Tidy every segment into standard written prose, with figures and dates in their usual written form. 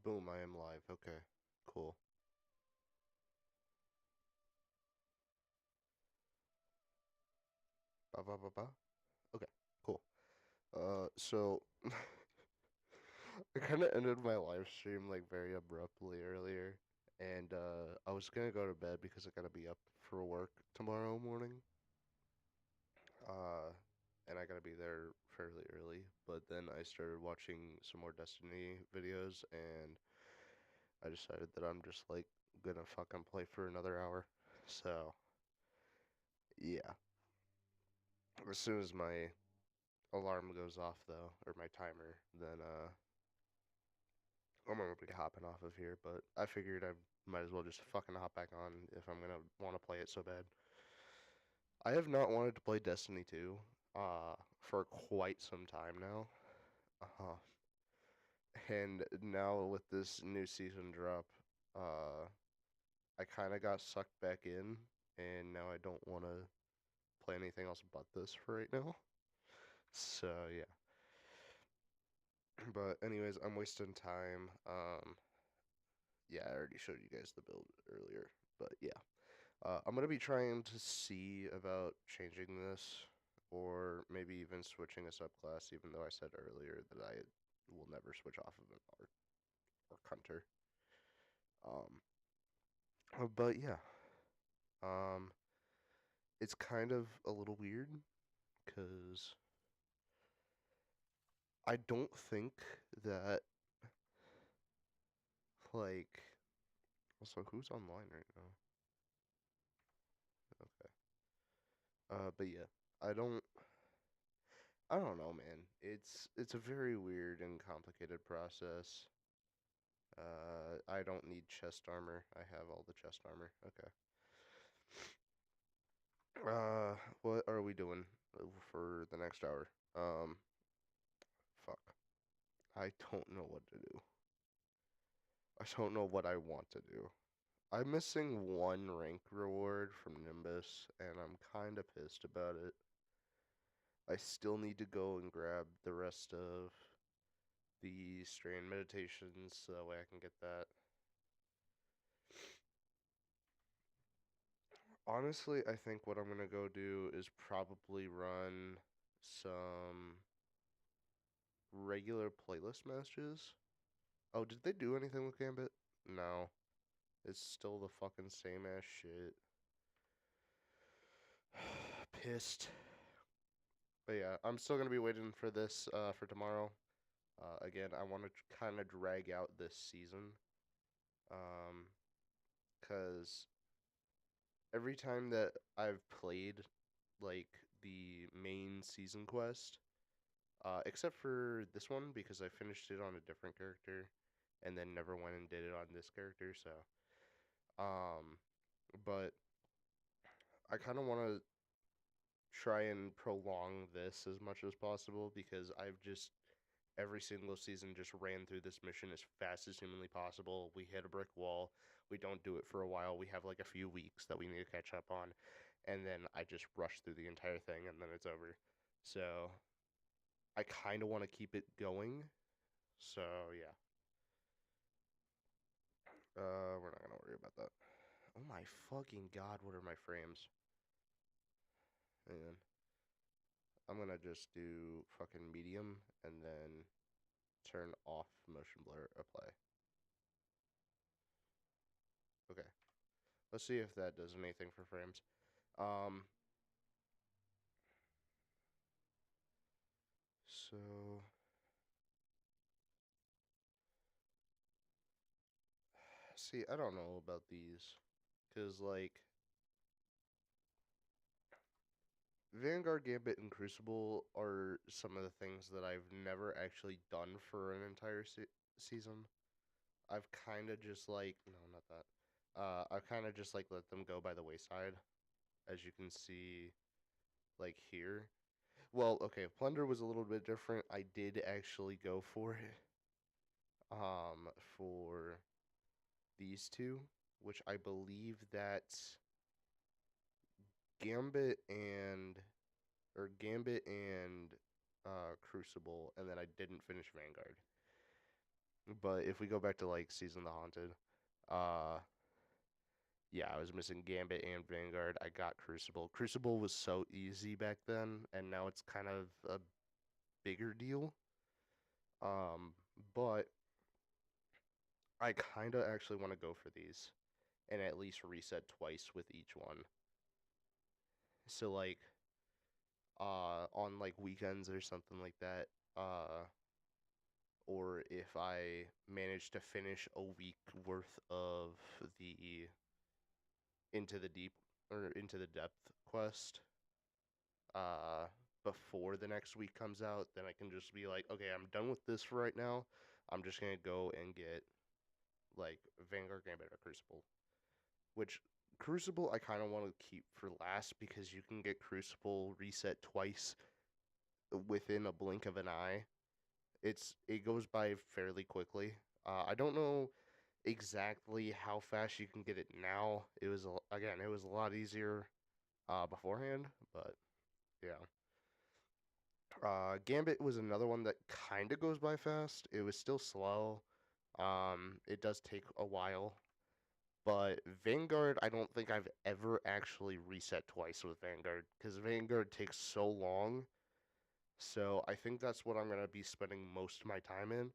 Boom, I am live. Okay, cool. Ba ba ba ba. Okay, cool. So I kind of ended my live stream like very abruptly earlier, and I was gonna go to bed because I gotta be up for work tomorrow morning. Uh, and I gotta be there fairly early. But then I started watching some more Destiny videos, and I decided that I'm just like gonna fucking play for another hour. So yeah, as soon as my alarm goes off though, or my timer, then I'm gonna be hopping off of here. But I figured I might as well just fucking hop back on if I'm gonna want to play it so bad. I have not wanted to play Destiny 2 for quite some time now. Uh, and now with this new season drop, uh I kind of got sucked back in, and now I don't want to play anything else but this for right now. So yeah. But anyways, I'm wasting time. Yeah, I already showed you guys the build earlier, but yeah. I'm gonna be trying to see about changing this, or maybe even switching a subclass, even though I said earlier that I will never switch off of an Arc Hunter. But yeah, um, it's kind of a little weird, because I don't think that, like, also, who's online right now? Okay. But yeah, I don't, I don't know, man. It's a very weird and complicated process. I don't need chest armor. I have all the chest armor. Okay. What are we doing for the next hour? Fuck. I don't know what to do. I don't know what I want to do. I'm missing one rank reward from Nimbus, and I'm kind of pissed about it. I still need to go and grab the rest of the strain meditations so that way I can get that. Honestly, I think what I'm gonna go do is probably run some regular playlist matches. Oh, did they do anything with Gambit? No. It's still the fucking same ass shit. Pissed. But yeah, I'm still gonna be waiting for this for tomorrow. Again, I want to kind of drag out this season. Um, cause every time that I've played like the main season quest, except for this one because I finished it on a different character and then never went and did it on this character, so um but I kind of want to try and prolong this as much as possible because I've just every single season just ran through this mission as fast as humanly possible. We hit a brick wall. We don't do it for a while. We have like a few weeks that we need to catch up on, and then I just rush through the entire thing and then it's over. So I kind of want to keep it going. So yeah, we're not gonna worry about that. Oh my fucking god, what are my frames? And I'm gonna just do fucking medium and then turn off motion blur apply. Okay. Let's see if that does anything for frames. Um, so see, I don't know about these, cause like Vanguard, Gambit, and Crucible are some of the things that I've never actually done for an entire season. I've kind of just like no, not that. I've kind of just like let them go by the wayside, as you can see, like here. Well, okay, Plunder was a little bit different. I did actually go for it, for these two, which I believe that Gambit and Gambit and Crucible, and then I didn't finish Vanguard. But if we go back to like Season of the Haunted, uh, yeah, I was missing Gambit and Vanguard. I got Crucible. Crucible was so easy back then, and now it's kind of a bigger deal. Um, but I kind of actually want to go for these and at least reset twice with each one. So like on like weekends or something like that, or if I manage to finish a week worth of the Into the Deep or Into the Depth quest, uh, before the next week comes out, then I can just be like, okay, I'm done with this for right now. I'm just gonna go and get like Vanguard, Gambit, or Crucible. Which Crucible I kind of want to keep for last because you can get Crucible reset twice within a blink of an eye. It goes by fairly quickly. I don't know exactly how fast you can get it now. Again, it was a lot easier beforehand, but yeah. Gambit was another one that kind of goes by fast. It was still slow. It does take a while, but Vanguard, I don't think I've ever actually reset twice with Vanguard because Vanguard takes so long. So I think that's what I'm gonna be spending most of my time in.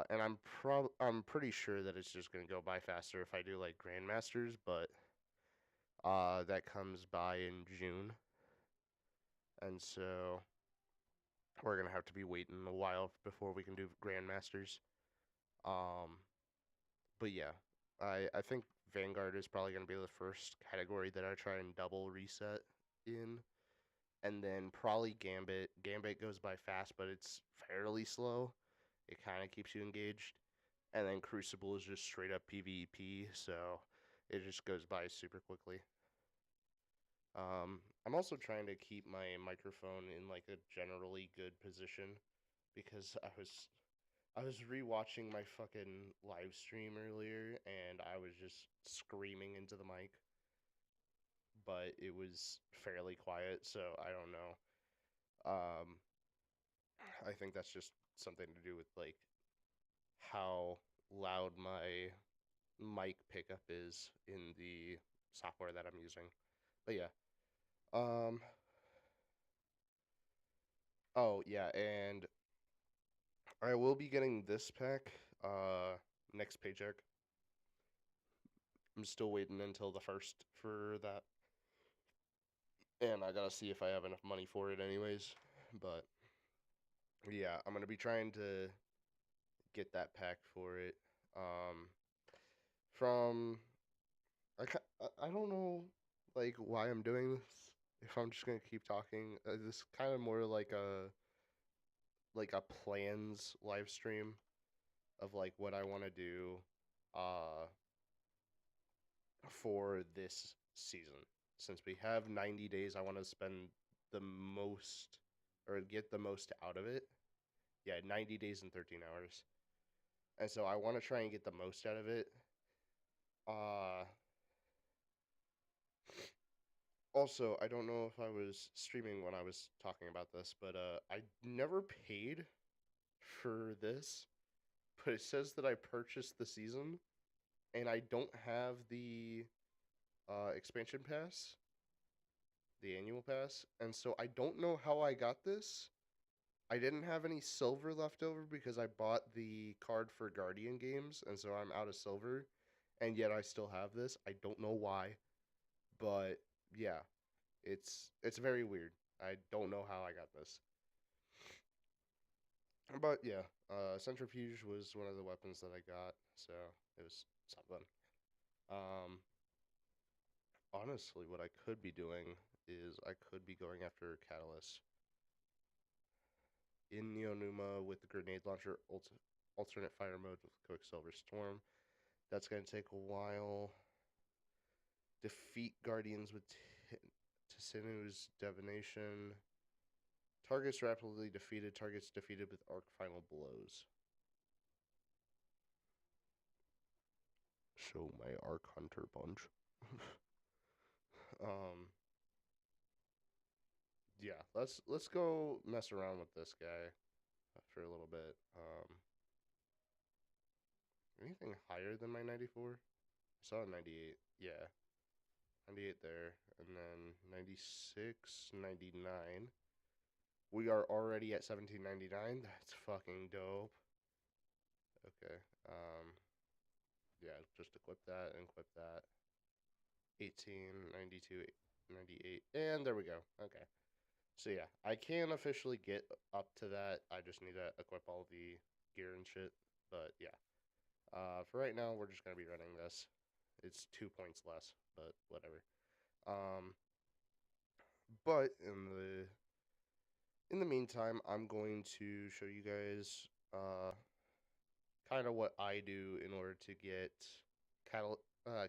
And I'm pretty sure that it's just gonna go by faster if I do like Grandmasters, but that comes by in June, and so we're gonna have to be waiting a while before we can do Grandmasters. Um, but yeah, I think Vanguard is probably gonna be the first category that I try and double reset in, and then probably Gambit. Gambit goes by fast, but it's fairly slow. It kind of keeps you engaged. And then Crucible is just straight up PvP, so it just goes by super quickly. I'm also trying to keep my microphone in like a generally good position because I was rewatching my fucking live stream earlier and I was just screaming into the mic, but it was fairly quiet, so I don't know. Um, I think that's just something to do with like how loud my mic pickup is in the software that I'm using. But yeah. Um oh yeah, and I will be getting this pack next paycheck. I'm still waiting until the first for that. And I gotta see if I have enough money for it anyways. But yeah, I'm gonna be trying to get that pack for it. Um from I don't know like why I'm doing this. If I'm just gonna keep talking, this kind of more like a plans live stream of like what I want to do uh for this season. Since we have 90 days, I want to spend the most or get the most out of it. Yeah, 90 days and 13 hours. And so I want to try and get the most out of it. Uh Also, I don't know if I was streaming when I was talking about this, but I never paid for this, but it says that I purchased the season and I don't have the expansion pass, the annual pass, and so I don't know how I got this. I didn't have any silver left over because I bought the card for Guardian games, and so I'm out of silver, and yet I still have this. I don't know why, but yeah, it's very weird. I don't know how I got this, but yeah, Centrifuge was one of the weapons that I got, so it was something. Um, Honestly, what I could be doing is I could be going after Catalyst in Neonuma with the grenade launcher, alternate fire mode with Quicksilver Storm. That's going to take a while. Defeat Guardians with Tasinu's Divination. Targets rapidly defeated. Targets defeated with Arc Final Blows. Show my Arc Hunter Punch. um, yeah, let's go mess around with this guy for a little bit. Anything higher than my 94? I saw a 98. Yeah, 98 there. And then 96, 99. We are already at 1799. That's fucking dope. Okay. Yeah, just equip that and equip that. 18, 92, 98. And there we go. Okay. So yeah, I can officially get up to that. I just need to equip all the gear and shit. But yeah. For right now, we're just gonna be running this. It's 2 points less, but whatever. Um, but in the meantime, I'm going to show you guys kind of what I do in order to get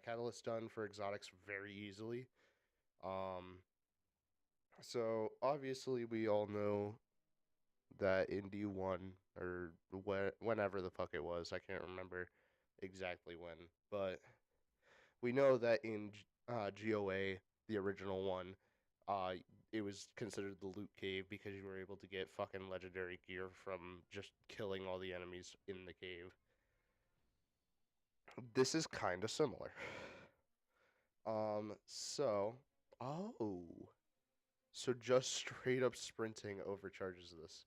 catalyst done for exotics very easily. Um, so obviously we all know that in D1 or whenever the fuck it was, I can't remember exactly when, but we know that in GOA, the original one, uh, it was considered the loot cave because you were able to get fucking legendary gear from just killing all the enemies in the cave. This is kind of similar. So, oh, so just straight up sprinting overcharges this.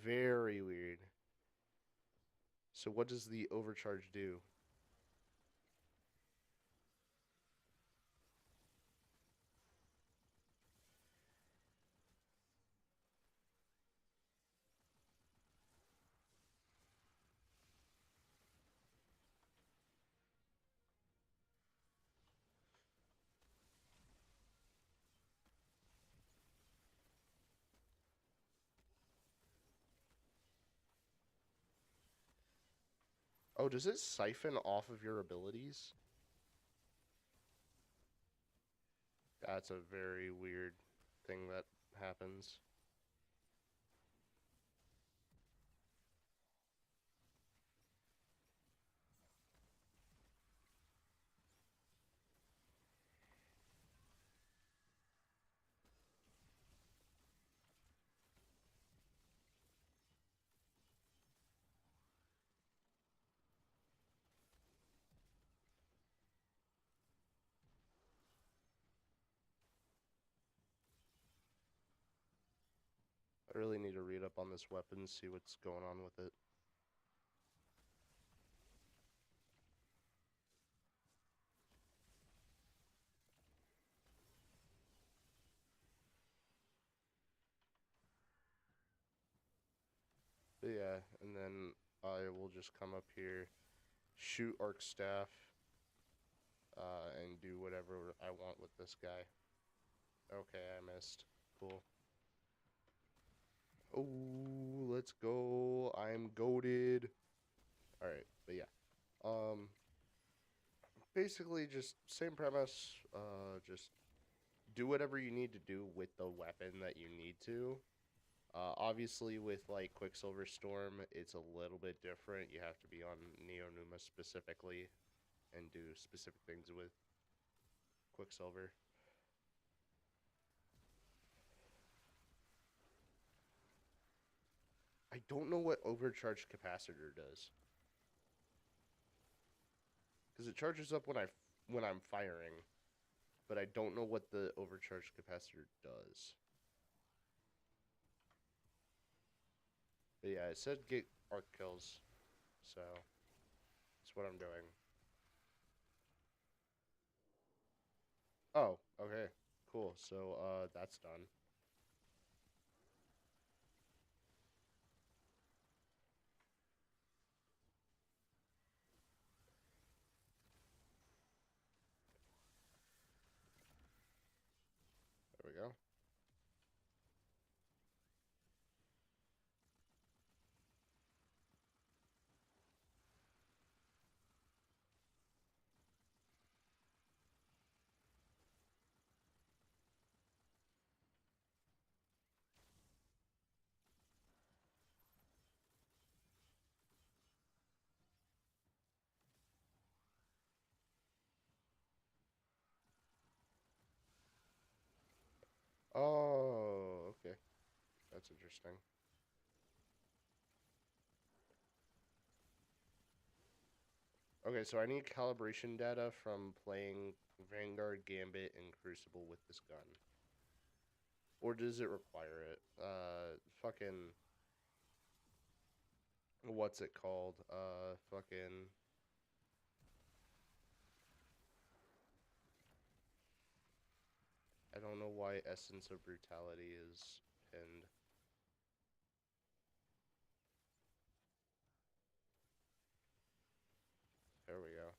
Very weird. So what does the overcharge do? Oh, does it siphon off of your abilities? That's a very weird thing that happens. I really need to read up on this weapon, see what's going on with it. But yeah, and then I will just come up here, shoot Arc Staff, and do whatever I want with this guy. Okay, I missed. Cool. Oh, let's go. I'm goaded. Alright, but yeah. Basically just same premise. Just do whatever you need to do with the weapon that you need to. Obviously, with like Quicksilver Storm, it's a little bit different. You have to be on Neonuma specifically and do specific things with Quicksilver. I don't know what Overcharged Capacitor does. Because it charges up when I'm firing, but I don't know what the Overcharged Capacitor does. But yeah, it said get arc kills, so that's what I'm doing. Oh, okay, cool. So that's done. There we go. Oh, okay. That's interesting. Okay, so I need calibration data from playing Vanguard, Gambit, and Crucible with this gun. Or does it require it? Fucking... What's it called? Fucking... I don't know why Essence of Brutality is pinned. There we go.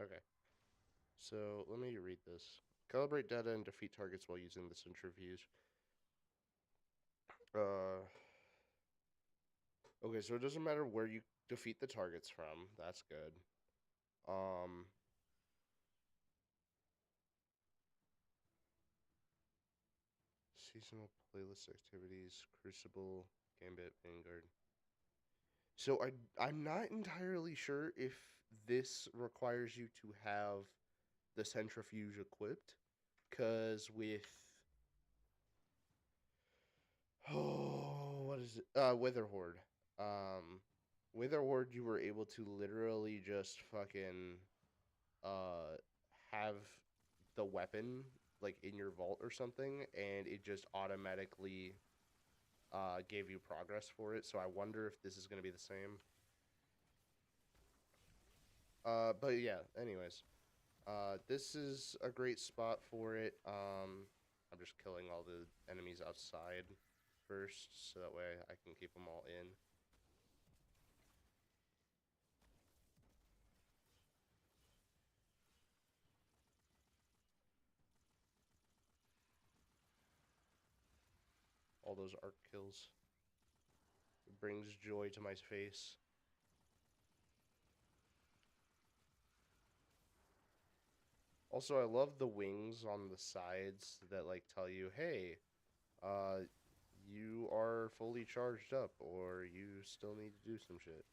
Okay. So, let me read this. Calibrate data and defeat targets while using the centrifuge. Okay, so it doesn't matter where you defeat the targets from. That's good. Seasonal playlist activities, Crucible, Gambit, Vanguard. So I'm not entirely sure if this requires you to have the centrifuge equipped, because with what is it? Witherhoard. Witherhoard, you were able to literally just fucking uh have the weapon like in your vault or something, and it just automatically gave you progress for it. So I wonder if this is gonna be the same. But yeah. Anyways, this is a great spot for it. I'm just killing all the enemies outside first, so that way I can keep them all in. All those arc kills. It brings joy to my face. Also, I love the wings on the sides that like tell you, hey, uh, you are fully charged up, or you still need to do some shit.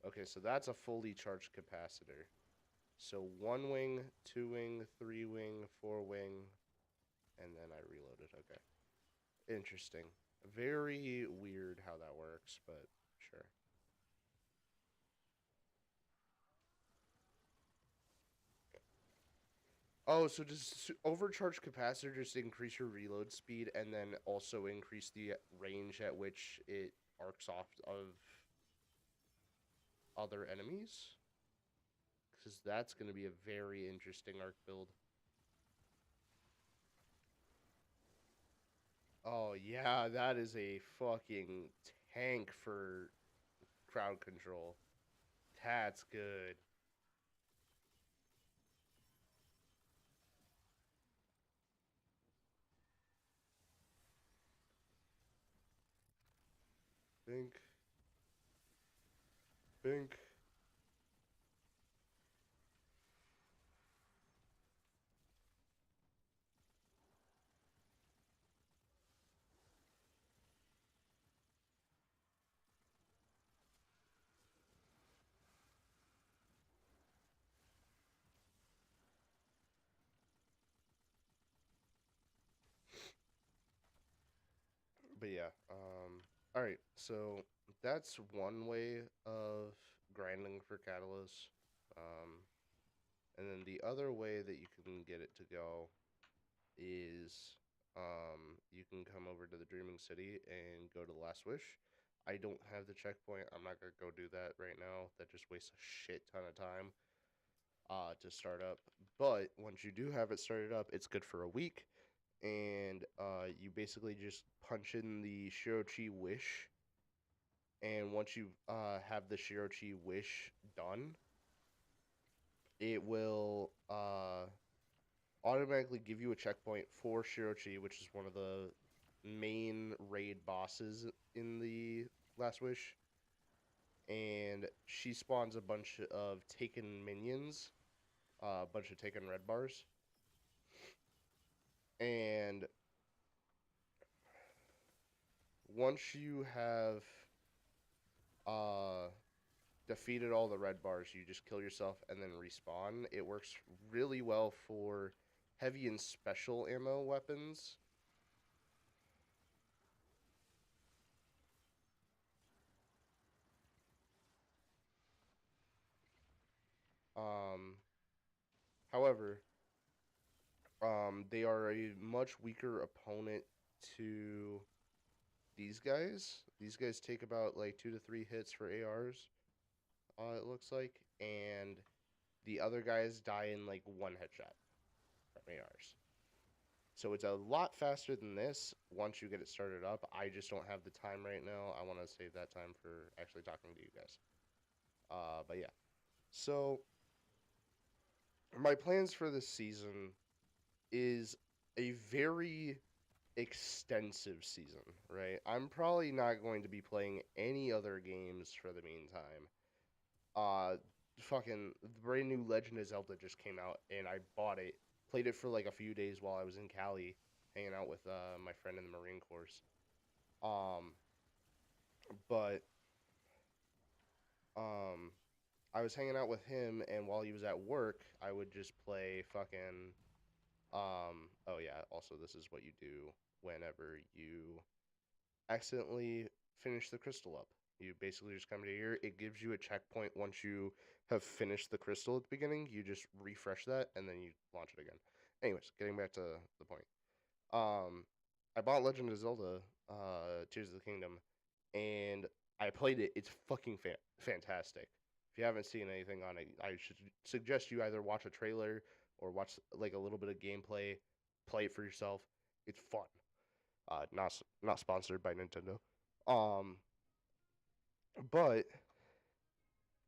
Okay, so that's a fully charged capacitor. So 1 wing, 2 wing, 3 wing, 4 wing, and then I reloaded. Okay. Interesting. Very weird how that works, but sure. Oh, so does overcharged capacitor just increase your reload speed and then also increase the range at which it arcs off of other enemies? Because that's going to be a very interesting arc build. Oh, yeah, that is a fucking tank for crowd control. That's good. Bink. Bink. But yeah, all right. So that's one way of grinding for Catalyst. Um, and then the other way that you can get it to go is you can come over to the Dreaming City and go to the Last Wish. I don't have the checkpoint. I'm not gonna go do that right now. That just wastes a shit ton of time to start up. But once you do have it started up, it's good for a week, and you basically just punch in the Shirochi Wish, and once you have the Shirochi Wish done, it will automatically give you a checkpoint for Shirochi, which is one of the main raid bosses in the Last Wish, and she spawns a bunch of taken minions, a bunch of taken red bars, and once you have uh defeated all the red bars, you just kill yourself and then respawn. It works really well for heavy and special ammo weapons. Um, However, they are a much weaker opponent to these guys. These guys take about like 2 to 3 hits for ARs. It looks like, and the other guys die in like one headshot from ARs. So it's a lot faster than this once you get it started up. I just don't have the time right now. I want to save that time for actually talking to you guys. But yeah. So my plans for this season is a very extensive season, right? I'm probably not going to be playing any other games for the meantime. Uh, Fucking the brand new Legend of Zelda just came out, and I bought it. Played it for like a few days while I was in Cali, hanging out with my friend in the Marine Corps. Um, but um, I was hanging out with him, and while he was at work, I would just play fucking. Oh yeah. Also, this is what you do whenever you accidentally finish the crystal up. You basically just come to here. It gives you a checkpoint once you have finished the crystal at the beginning. You just refresh that and then you launch it again. Anyways, getting back to the point. I bought Legend of Zelda, Tears of the Kingdom, and I played it. It's fucking fantastic. If you haven't seen anything on it, I should suggest you either watch a trailer or watch like a little bit of gameplay. Play it for yourself. It's fun. Not sponsored by Nintendo. Um, but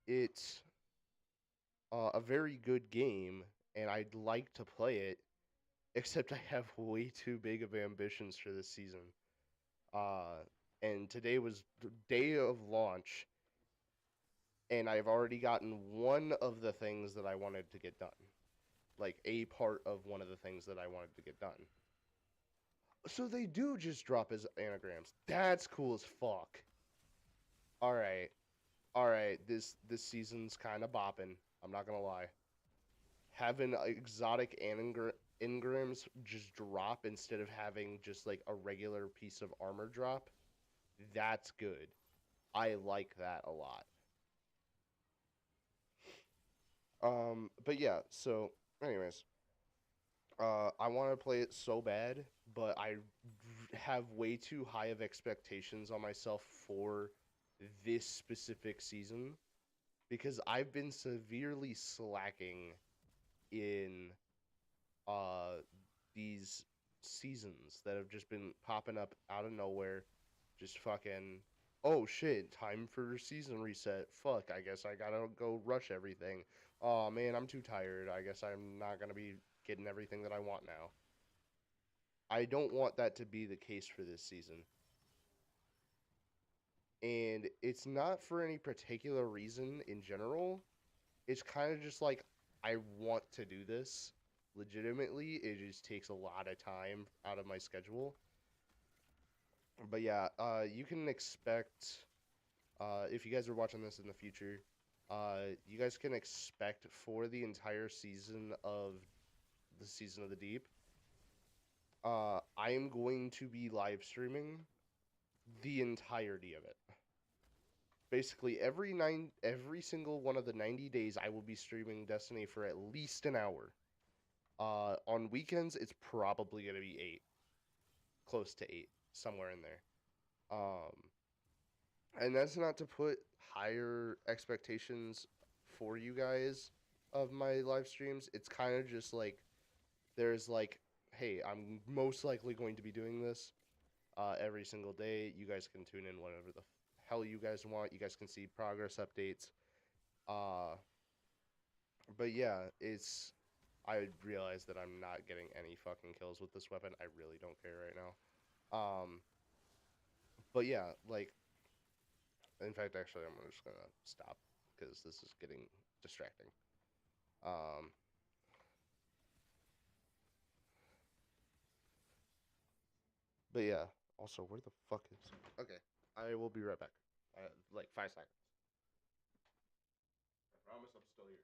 it's a very good game, and I'd like to play it. Except I have way too big of ambitions for this season. Uh, and today was the day of launch, and I've already gotten one of the things that I wanted to get done. Like a part of one of the things that I wanted to get done. So they do just drop as anagrams. That's cool as fuck. All right, all right. This season's kind of bopping. I'm not gonna lie. Having exotic engrams just drop instead of having just like a regular piece of armor drop. That's good. I like that a lot. But yeah, so anyways, I want to play it so bad, but I have way too high of expectations on myself for this specific season because I've been severely slacking in uh these seasons that have just been popping up out of nowhere, just fucking oh shit, time for season reset. Fuck, I guess I gotta go rush everything. Oh man, I'm too tired. I guess I'm not gonna be getting everything that I want now. I don't want that to be the case for this season. And it's not for any particular reason in general. It's kind of just like I want to do this legitimately. It just takes a lot of time out of my schedule. But yeah, you can expect if you guys are watching this in the future, you guys can expect for the entire season of the Season of the Deep. I am going to be live streaming the entirety of it. Basically, every single one of the 90 days, I will be streaming Destiny for at least an hour. On weekends, it's probably gonna be 8, close to 8, somewhere in there. Um, and that's not to put higher expectations for you guys of my live streams. It's kind of just like there's like, hey, I'm most likely going to be doing this every single day. You guys can tune in whenever the hell you guys want. You guys can see progress updates. Uh, but yeah, it's. I realize that I'm not getting any fucking kills with this weapon. I really don't care right now. But yeah, like, in fact, actually, I'm just gonna stop because this is getting distracting. Um, but yeah, Also, where the fuck is... Okay, I will be right back. Like 5 seconds. I promise I'm still here.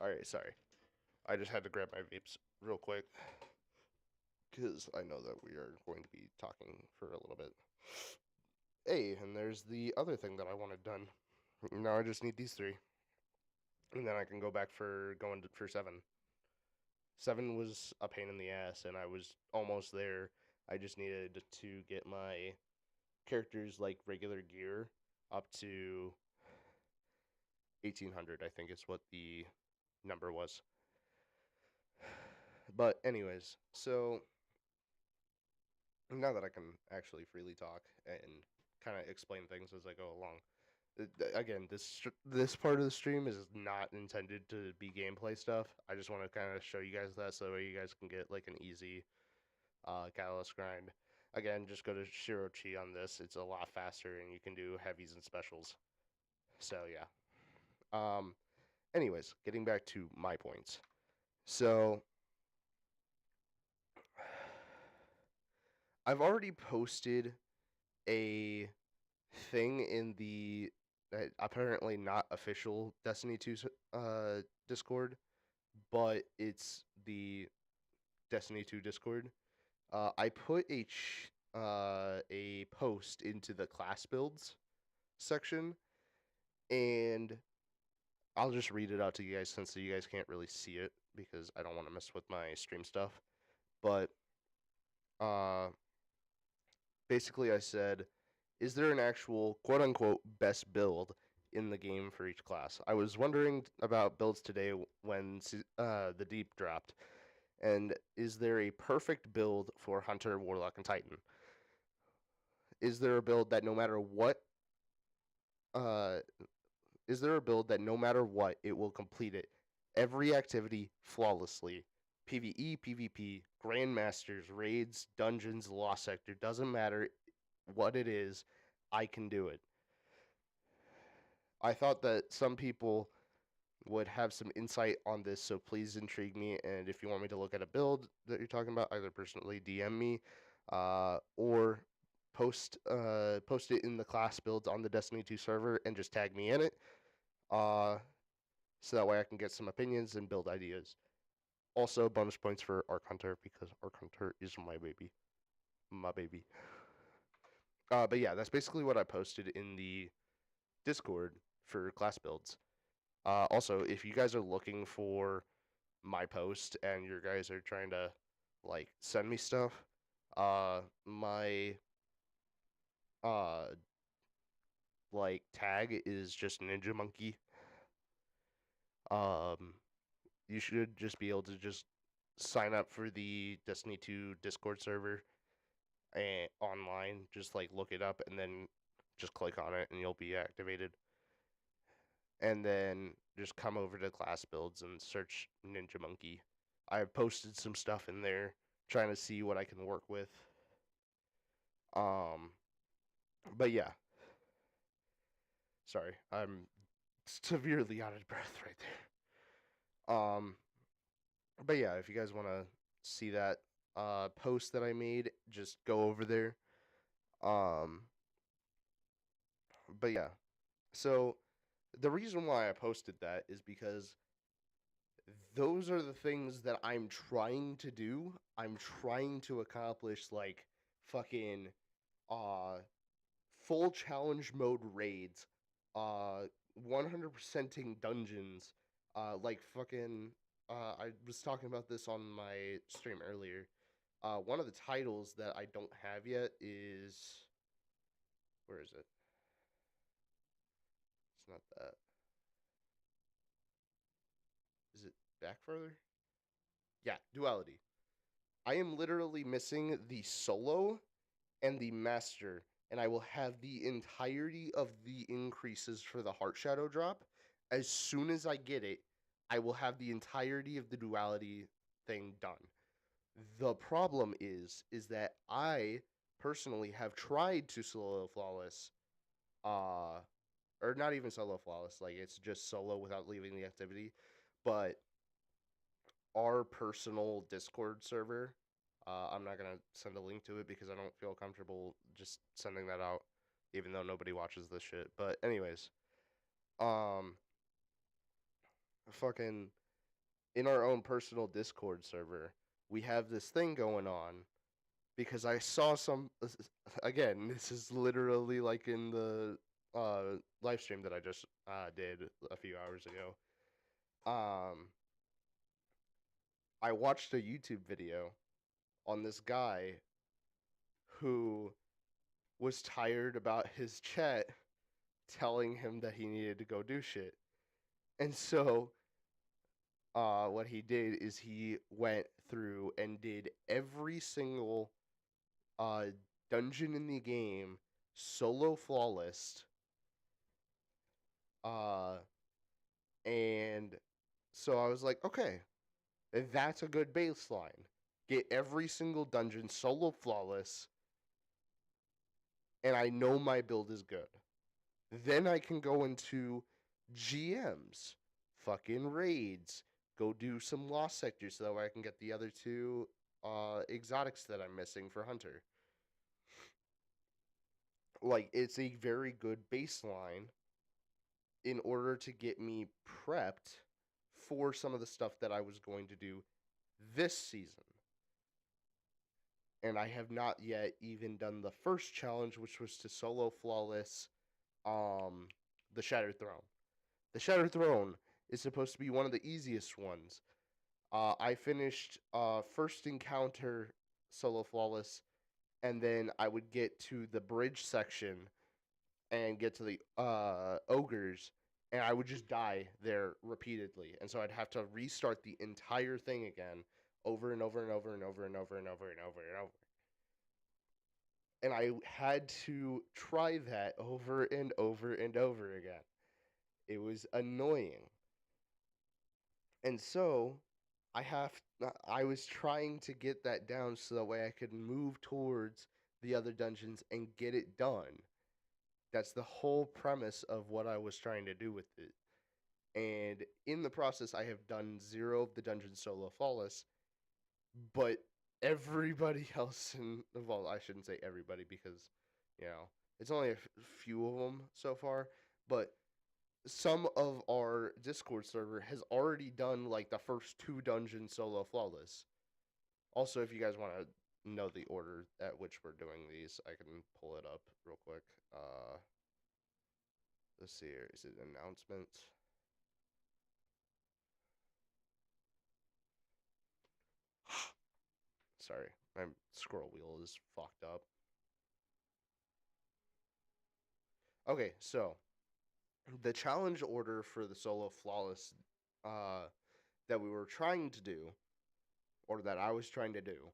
Alright, sorry. I just had to grab my vapes real quick. Because I know that we are going to be talking for a little bit. Hey, and there's the other thing that I wanted done. Now I just need these 3. And then I can go back for for 7. 7 was a pain in the ass, and I was almost there. I just needed to get my characters like regular gear up to 1800, I think is what the number was. But anyways, so now that I can actually freely talk and kind of explain things as I go along. Again, this part of the stream is not intended to be gameplay stuff. I just want to kind of show you guys that so that you guys can get like an easy Catalyst grind. Again, just go to Shirochi on this. It's a lot faster, and you can do heavies and specials. So yeah. Anyways, getting back to my points. So I've already posted a thing in the apparently not official Destiny 2 Discord, but it's the Destiny 2 Discord. I put a post into the class builds section, and I'll just read it out to you guys since you guys can't really see it because I don't want to mess with my stream stuff. But basically, I said, is there an actual quote unquote best build in the game for each class? I was wondering about builds today when the Deep dropped, and is there a perfect build for Hunter, Warlock, and Titan? Is there a build that no matter what uh, is there a build that no matter what, it will complete it? Every activity flawlessly. PvE, PvP, Grandmasters, raids, dungeons, Lost Sector, doesn't matter what it is, I can do it. I thought that some people would have some insight on this, so please intrigue me. And if you want me to look at a build that you're talking about, either personally DM me or post it in the class builds on the Destiny 2 server and just tag me in it. So that way I can get some opinions and build ideas. Also, bonus points for Arc Hunter because Arc Hunter is my baby. My baby. But yeah, that's basically what I posted in the Discord for class builds. Also, if you guys are looking for my post and you guys are trying to like send me stuff, my like tag is just Ninja Monkey. You should just be able to just sign up for the Destiny 2 Discord server and online. Just like look it up and then just click on it and you'll be activated. And then just come over to class builds and search Ninja Monkey. I've posted some stuff in there trying to see what I can work with. But yeah. Sorry, I'm severely out of breath right there. But yeah, if you guys want to see that post that I made, just go over there. But yeah, so the reason why I posted that is because those are the things that I'm trying to do. I'm trying to accomplish like fucking full challenge mode raids, 100%ing dungeons, like fucking I was talking about this on my stream earlier. One of the titles that I don't have yet is where is it? It's not that. Is it back further? Yeah, duality. I am literally missing the solo and the master, and I will have the entirety of the increases for the heart shadow drop. As soon as I get it, I will have the entirety of the duality thing done. The problem is that I personally have tried to solo flawless or not even solo flawless, like it's just solo without leaving the activity. But our personal Discord server, I'm not gonna send a link to it because I don't feel comfortable just sending that out, even though nobody watches this shit. But anyways, um, fucking in our own personal Discord server, we have this thing going on because I saw some. Again, this is literally like in the live stream that I just did a few hours ago. Um, I watched a YouTube video on this guy who was tired about his chat telling him that he needed to go do shit. And so what he did is he went through and did every single uh, dungeon in the game solo flawless. Uh, and so I was like, okay, that's a good baseline. Get every single dungeon solo flawless, and I know my build is good. Then I can go into GMs, fucking raids, go do some lost sectors so that way I can get the other two exotics that I'm missing for Hunter. Like, it's a very good baseline in order to get me prepped for some of the stuff that I was going to do this season. And I have not yet even done the first challenge, which was to solo flawless the Shattered Throne. The Shattered Throne is supposed to be one of the easiest ones. I finished first encounter solo flawless, and then I would get to the bridge section and get to the ogres, and I would just die there repeatedly, and so I'd have to restart the entire thing again, over and over and over and over and over and over and over and over. And I had to try that over and over and over again. It was annoying. And so I was trying to get that down so that way I could move towards the other dungeons and get it done. That's the whole premise of what I was trying to do with it. And in the process, I have done 0 of the dungeons solo flawless, but everybody else well, I shouldn't say everybody because, it's only a few of them so far, but some of our Discord server has already done like the first 2 dungeons solo flawless. Also, if you guys want to know the order at which we're doing these, I can pull it up real quick. Let's see here. Is it announcements? Sorry, my scroll wheel is fucked up. Okay, so the challenge order for the solo flawless that we were trying to do, or that I was trying to do,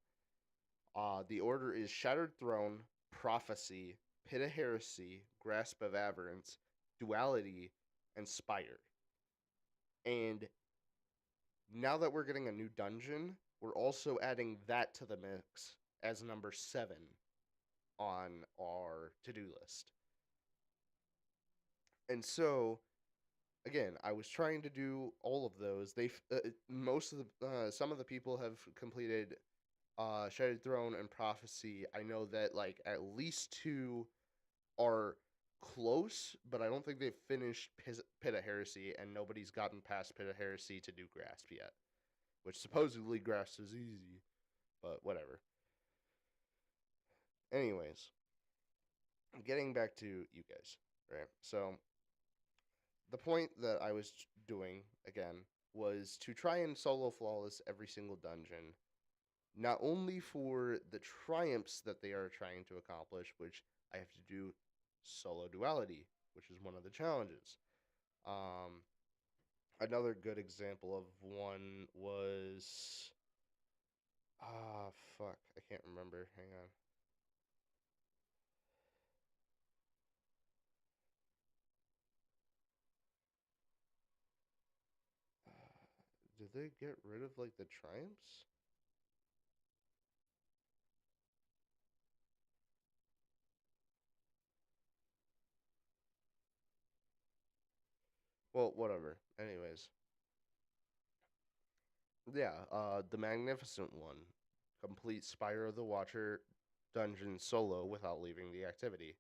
the order is Shattered Throne, Prophecy, Pit of Heresy, Grasp of Avarice, Duality, and Spire. And now that we're getting a new dungeon, we're also adding that to the mix as number 7 on our to-do list. And so, again, I was trying to do all of those. Some of the people have completed Shattered Throne and Prophecy. I know that like at least 2 are close, but I don't think they've finished Pit of Heresy, and nobody's gotten past Pit of Heresy to do Grasp yet. Which supposedly Grasp is easy, but whatever. Anyways, getting back to you guys, right? So, the point that I was doing, again, was to try and solo flawless every single dungeon, not only for the triumphs that they are trying to accomplish, which I have to do solo duality, which is one of the challenges. Another good example of one was fuck, I can't remember. Hang on. Did they get rid of like the triumphs? Well, whatever. Anyways, yeah, the Magnificent One. Complete Spire of the Watcher dungeon solo without leaving the activity.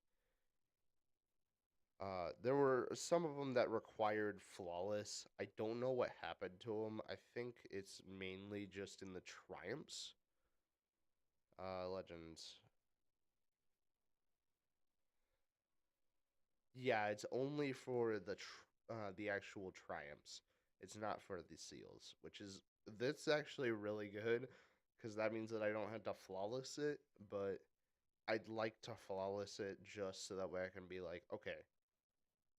There were some of them that required flawless. I don't know what happened to them. I think it's mainly just in the triumphs. Legends. Yeah, it's only for the actual triumphs. It's not for the seals, which is that's actually really good because that means that I don't have to flawless it, but I'd like to flawless it just so that way I can be like, okay,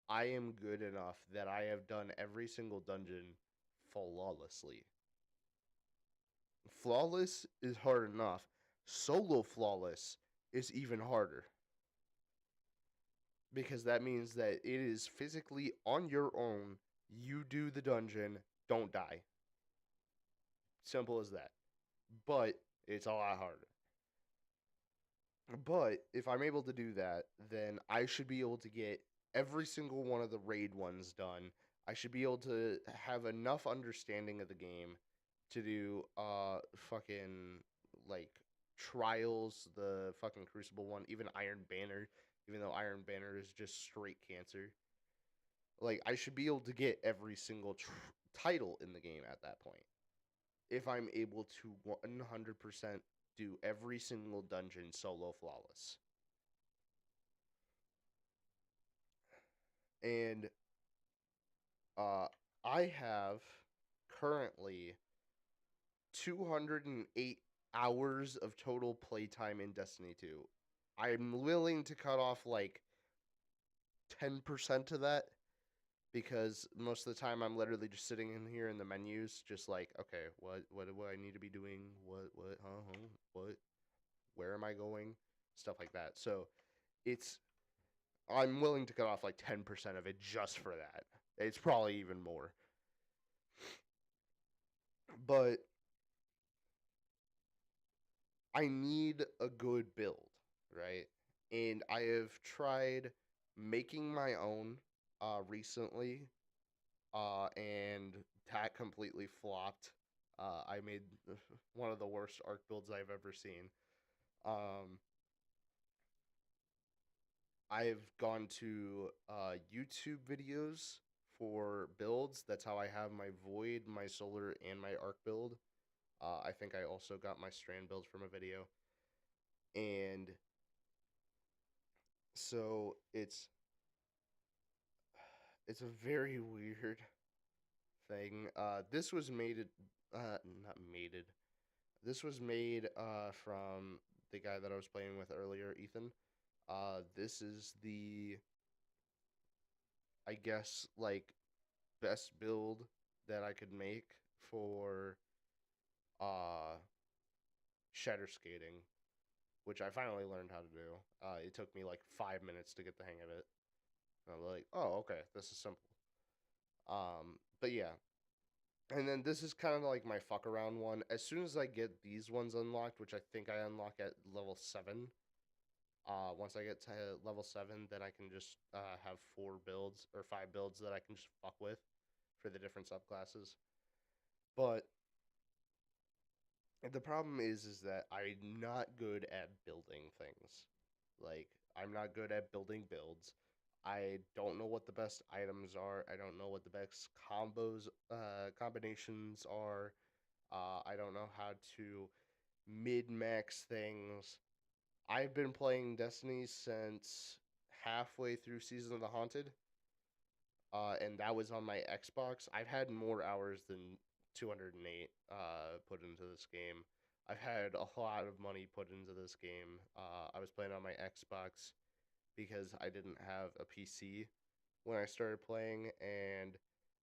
I am good enough that I have done every single dungeon flawlessly. Flawless is hard enough. Solo flawless is even harder because that means that it is physically on your own. You do the dungeon, don't die. Simple as that. But it's a lot harder. But if I'm able to do that, then I should be able to get every single one of the raid ones done. I should be able to have enough understanding of the game to do fucking like trials, the fucking Crucible one, even Iron Banner, even though Iron Banner is just straight cancer. Like I should be able to get every single title in the game at that point if I'm able to 100% do every single dungeon solo flawless. And uh, I have currently 208 hours of total playtime in Destiny 2. I'm willing to cut off like 10% of that because most of the time I'm literally just sitting in here in the menus, just like, okay, what do I need to be doing? What, where am I going? Stuff like that. So it's I'm willing to cut off like 10% of it just for that. It's probably even more. But I need a good build, right? And I have tried making my own recently, and that completely flopped. I made one of the worst arc builds I've ever seen. Um, I've gone to YouTube videos for builds. That's how I have my Void, my Solar, and my Arc build. I think I also got my Strand build from a video. And so it's a very weird thing. This was made not mated. This was made from the guy that I was playing with earlier, Ethan. This is the I guess like best build that I could make for uh shatter skating, which I finally learned how to do. It took me like 5 minutes to get the hang of it. And I'm like, oh, okay, this is simple. But yeah, and then this is kind of like my fuck around one. As soon as I get these ones unlocked, which I think I unlock at level 7, once I get to level 7, then I can just have 4 builds or 5 builds that I can just fuck with for the different subclasses. But the problem is that I'm not good at building things. Like I'm not good at building builds. I don't know what the best items are. I don't know what the best combinations are. I don't know how to mid max things. I've been playing Destiny since halfway through Season of the Haunted, and that was on my Xbox. I've had more hours than 208 put into this game. I've had a lot of money put into this game. I was playing on my Xbox because I didn't have a PC when I started playing, and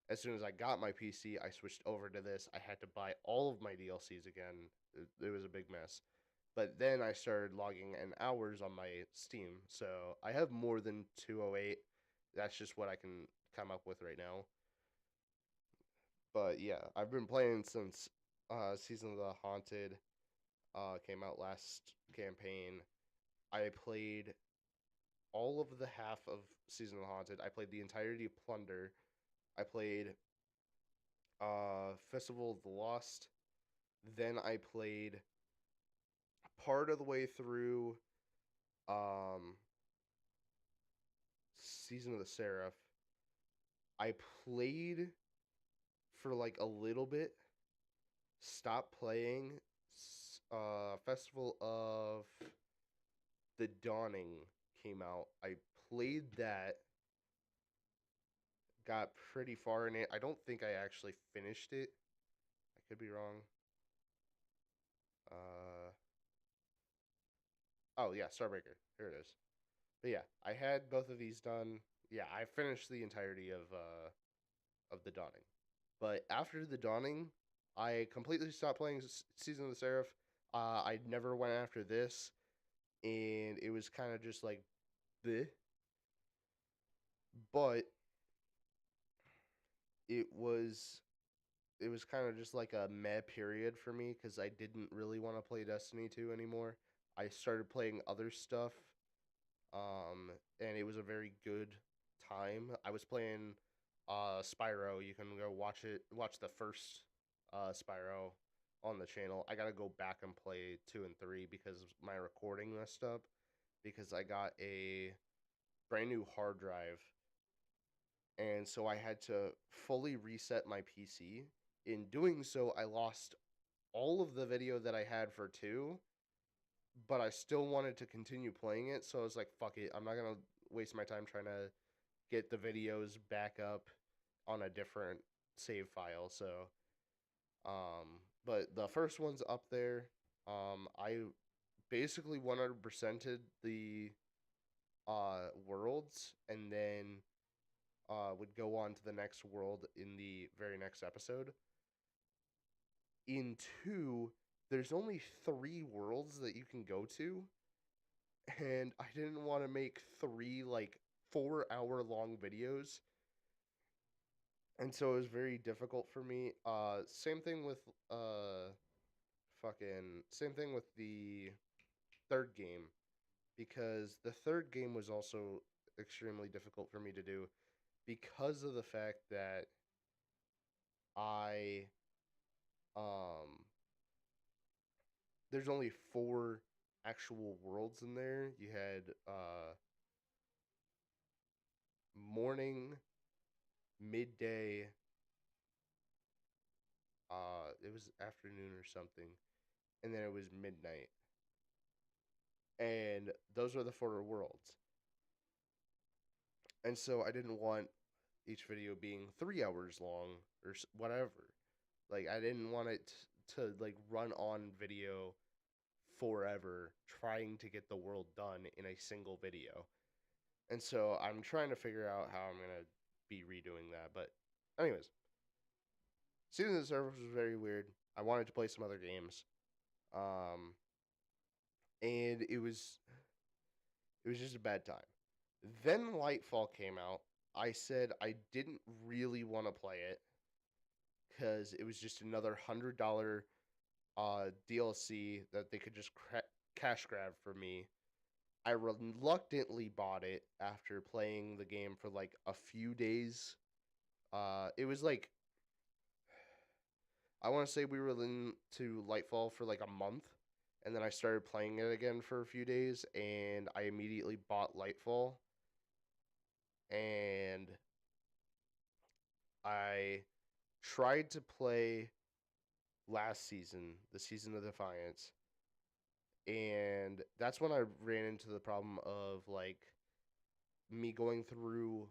as soon as I got my PC, I switched over to this. I had to buy all of my DLCs again. It was a big mess. But then I started logging in hours on my Steam, so I have more than 208. That's just what I can come up with right now. But yeah, I've been playing since Season of the Haunted came out last campaign. I played all of the half of Season of the Haunted. I played the entirety of Plunder. I played Festival of the Lost. Then I played part of the way through um, Season of the Seraph. I played for like a little bit, stopped playing. Festival of the Dawning came out. I played that, got pretty far in it. I don't think I actually finished it. I could be wrong. Uh, oh yeah, Starbreaker. Here it is. But yeah, I had both of these done. Yeah, I finished the entirety of the Dawning. But after the Dawning, I completely stopped playing Season of the Seraph. I never went after this, and it was kind of just like, bleh. But it was it was kind of just like a meh period for me because I didn't really want to play Destiny 2 anymore. I started playing other stuff, and it was a very good time. I was playing Spyro. You can go watch the first Spyro on the channel. I gotta go back and play 2 and 3 because my recording messed up because I got a brand new hard drive, and so I had to fully reset my PC. In doing so, I lost all of the video that I had for 2, but I still wanted to continue playing it, so I was like, fuck it, I'm not gonna waste my time trying to get the videos back up on a different save file. So, but the first one's up there. I basically 100%ed the worlds, and then would go on to the next world in the very next episode. In 2, there's only 3 worlds that you can go to, and I didn't want to make 3 like 4-hour long videos, and so it was very difficult for me. Same thing with same thing with the third game, because the third game was also extremely difficult for me to do because of the fact that I um there's only 4 actual worlds in there. You had morning, midday, it was afternoon or something, and then it was midnight. And those are the 4 worlds. And so I didn't want each video being 3 hours long or whatever. Like I didn't want it to like run on video forever trying to get the world done in a single video. And so I'm trying to figure out how I'm going to be redoing that. But anyways, Season of the Seraph was very weird. I wanted to play some other games. Um and it was just a bad time. Then Lightfall came out. I said I didn't really want to play it because it was just another $100 DLC that they could just cash grab for me. I reluctantly bought it after playing the game for like a few days. It was like, I want to say we were into Lightfall for like a month, and then I started playing it again for a few days, and I immediately bought Lightfall, and I tried to play last season, the season of Defiance, and that's when I ran into the problem of like me going through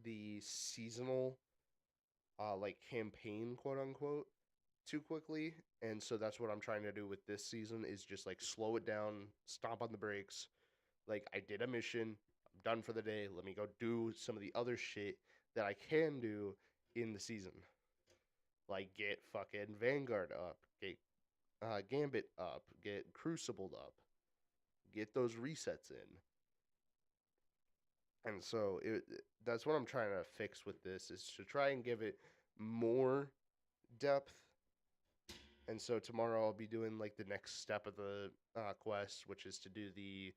the seasonal like campaign, quote unquote, too quickly. And so that's what I'm trying to do with this season is just like slow it down, stomp on the brakes. Like I did a mission, I'm done for the day. Let me go do some of the other shit that I can do in the season. Like get fucking Vanguard up, get Gambit up, get Crucibled up, get those resets in. And so that's what I'm trying to fix with this is to try and give it more depth. And so tomorrow I'll be doing like the next step of the quest, which is to do the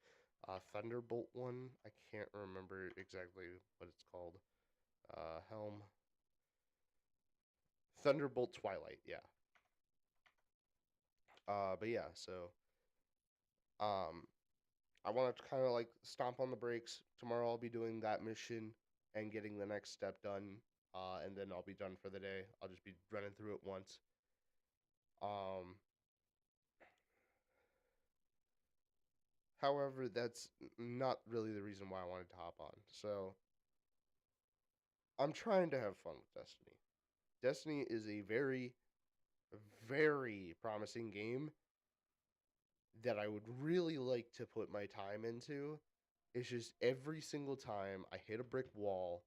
Thunderbolt one. I can't remember exactly what it's called. Helm. Thunderbolt Twilight, yeah. But yeah, so um, I want to kind of like stomp on the brakes. Tomorrow I'll be doing that mission and getting the next step done, and then I'll be done for the day. I'll just be running through it once. Um, However, that's not really the reason why I wanted to hop on. So I'm trying to have fun with Destiny. Destiny is a very, very promising game that I would really like to put my time into. It's just every single time I hit a brick wall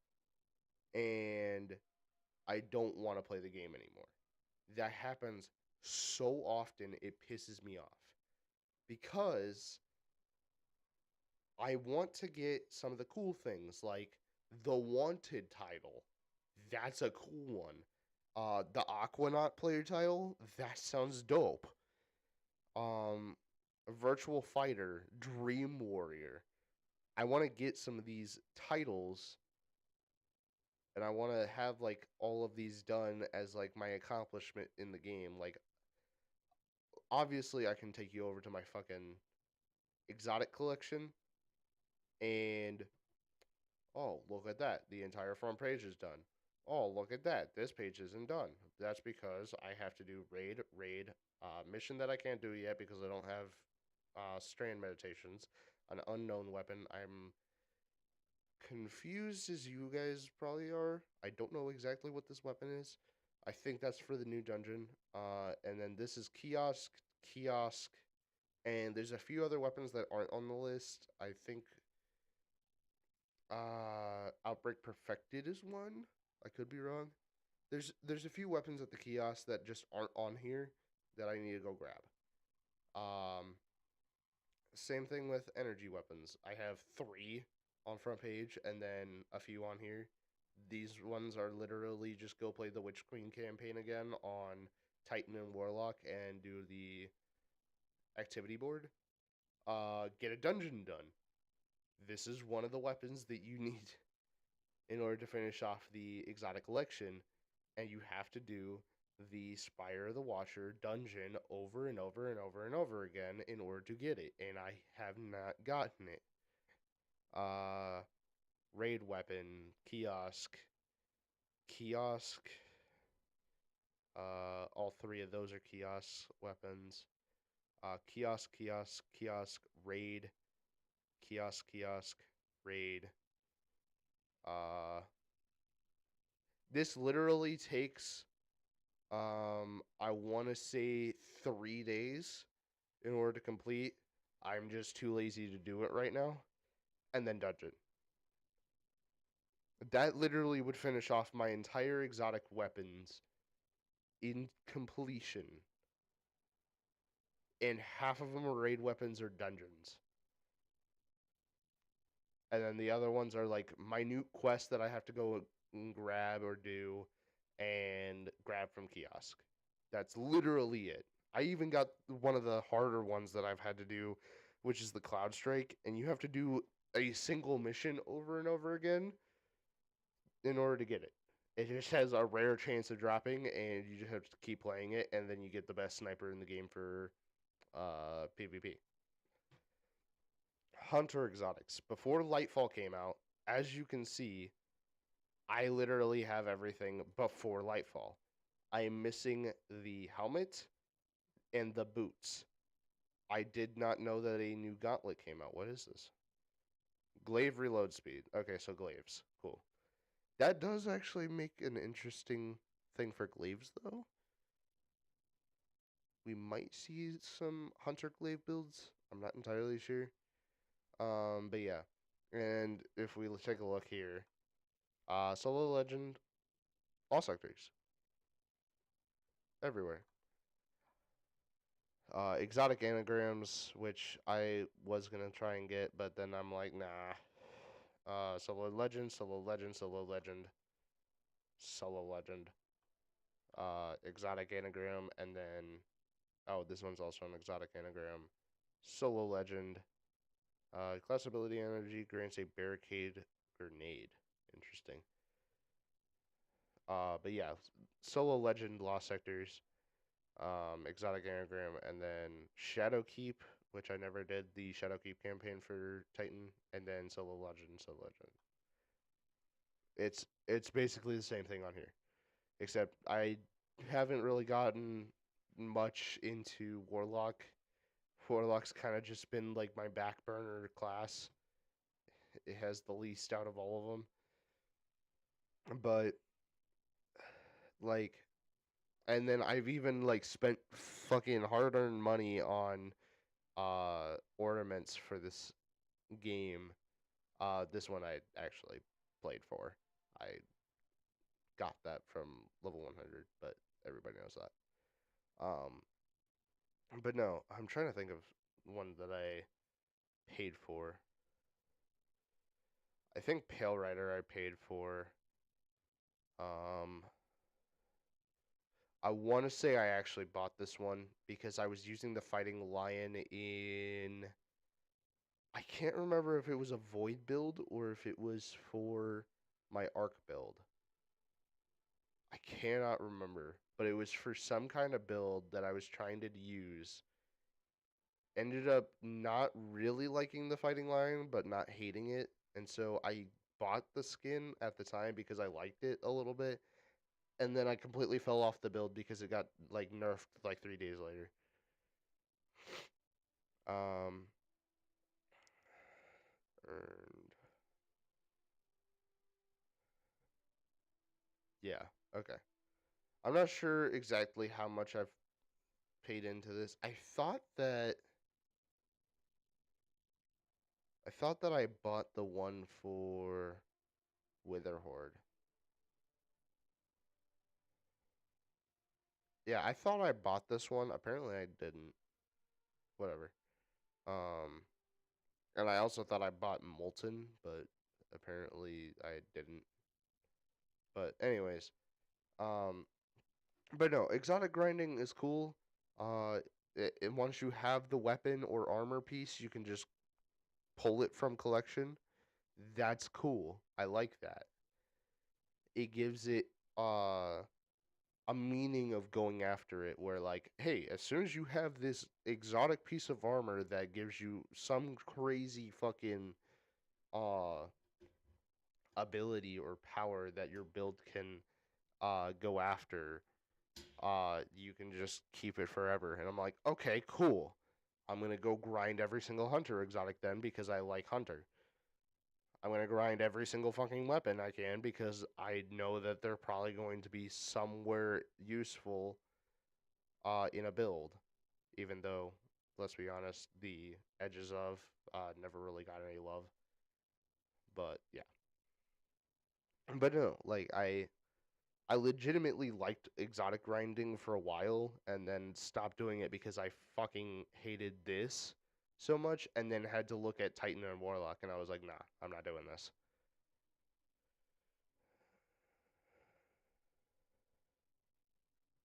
and I don't want to play the game anymore. That happens so often, it pisses me off because I want to get some of the cool things like the Wanted title. That's a cool one. The Aquanaut player title, that sounds dope. Um, Virtual Fighter, Dream Warrior. I want to get some of these titles and I want to have like all of these done as like my accomplishment in the game. Like obviously I can take you over to my fucking exotic collection and oh, look at that. The entire front page is done. Oh, look at that. This page isn't done. That's because I have to do raid, mission that I can't do yet because I don't have strand meditations, an unknown weapon. I'm confused as you guys probably are. I don't know exactly what this weapon is. I think that's for the new dungeon. And then this is kiosk, and there's a few other weapons that aren't on the list. I think Outbreak Perfected is one. I could be wrong. There's a few weapons at the kiosk that just aren't on here that I need to go grab. Um, Same thing with energy weapons. I have 3 on front page and then a few on here. These ones are literally just go play the Witch Queen campaign again on Titan and Warlock and do the activity board. Get a dungeon done. This is one of the weapons that you need in order to finish off the exotic collection, and you have to do the Spire of the Watcher dungeon over and over and over and over again in order to get it, and I have not gotten it. Uh, Raid weapon, kiosk. All 3 of those are kiosk weapons. Kiosk, raid, kiosk, raid. Uh, this literally takes I want to say 3 days in order to complete. I'm just too lazy to do it right now. And then dungeon. That literally would finish off my entire exotic weapons in completion. And half of them are raid weapons or dungeons. And then the other ones are like minute quests that I have to go and grab or do and grab from kiosk. That's literally it. I even got one of the harder ones that I've had to do, which is the Cloud Strike, and you have to do a single mission over and over again in order to get it. It just has a rare chance of dropping, and you just have to keep playing it, and then you get the best sniper in the game for PvP. Hunter Exotics. Before Lightfall came out, as you can see, I literally have everything before Lightfall. I am missing the helmet and the boots. I did not know that a new gauntlet came out. What is this? Glaive reload speed. Okay, so glaives. Cool. That does actually make an interesting thing for glaives, though. We might see some hunter glaive builds. I'm not entirely sure. But yeah. And if we take a look here, solo legend, all sectors, everywhere. Exotic anagrams, which I was gonna try and get, but then I'm like, nah. Solo legend, solo legend, solo legend, solo legend. Exotic anagram, and then oh, this one's also an exotic anagram. Solo legend. Class ability energy grants a barricade grenade. Interesting. But yeah, Solo Legend, Lost Sectors, Exotic Anagram, and then Shadowkeep, which I never did the Shadowkeep campaign for Titan, and then Solo Legend, Solo Legend. It's basically the same thing on here, except I haven't really gotten much into Warlock. Warlock's kind of just been like my back burner class. It has the least out of all of them, but like, and then I've even like spent fucking hard-earned money on ornaments for this game. This one I actually played for. I got that from level 100, but everybody knows that. But no, I'm trying to think of one that I paid for. I think Pale Rider I paid for. Um, I want to say I actually bought this one because I was using the Fighting Lion in. I can't remember if it was a Void build or if it was for my Arc build. I cannot remember, but it was for some kind of build that I was trying to use. Ended up not really liking the Fighting Lion, but not hating it. And so I bought the skin at the time because I liked it a little bit. And then I completely fell off the build because it got like nerfed like 3 days later. Um, earned. Yeah, okay. I'm not sure exactly how much I've paid into this. I thought that I bought the one for Witherhoard. Yeah, I thought I bought this one. Apparently I didn't. Whatever. Um, and I also thought I bought Molten, but apparently I didn't. But anyways, um, but no, exotic grinding is cool. Uh, and once you have the weapon or armor piece, you can just pull it from collection. That's cool. I like that. It gives it a meaning of going after it where like, hey, as soon as you have this exotic piece of armor that gives you some crazy fucking uh ability or power that your build can go after, you can just keep it forever. And I'm like, okay, cool. I'm gonna go grind every single hunter exotic then because I like hunter. I'm gonna grind every single fucking weapon I can because I know that they're probably going to be somewhere useful in a build. Even though, let's be honest, the edges of never really got any love. But yeah, but no, like I legitimately liked exotic grinding for a while and then stopped doing it because I fucking hated this so much and then had to look at Titan and Warlock and I was like, nah, I'm not doing this.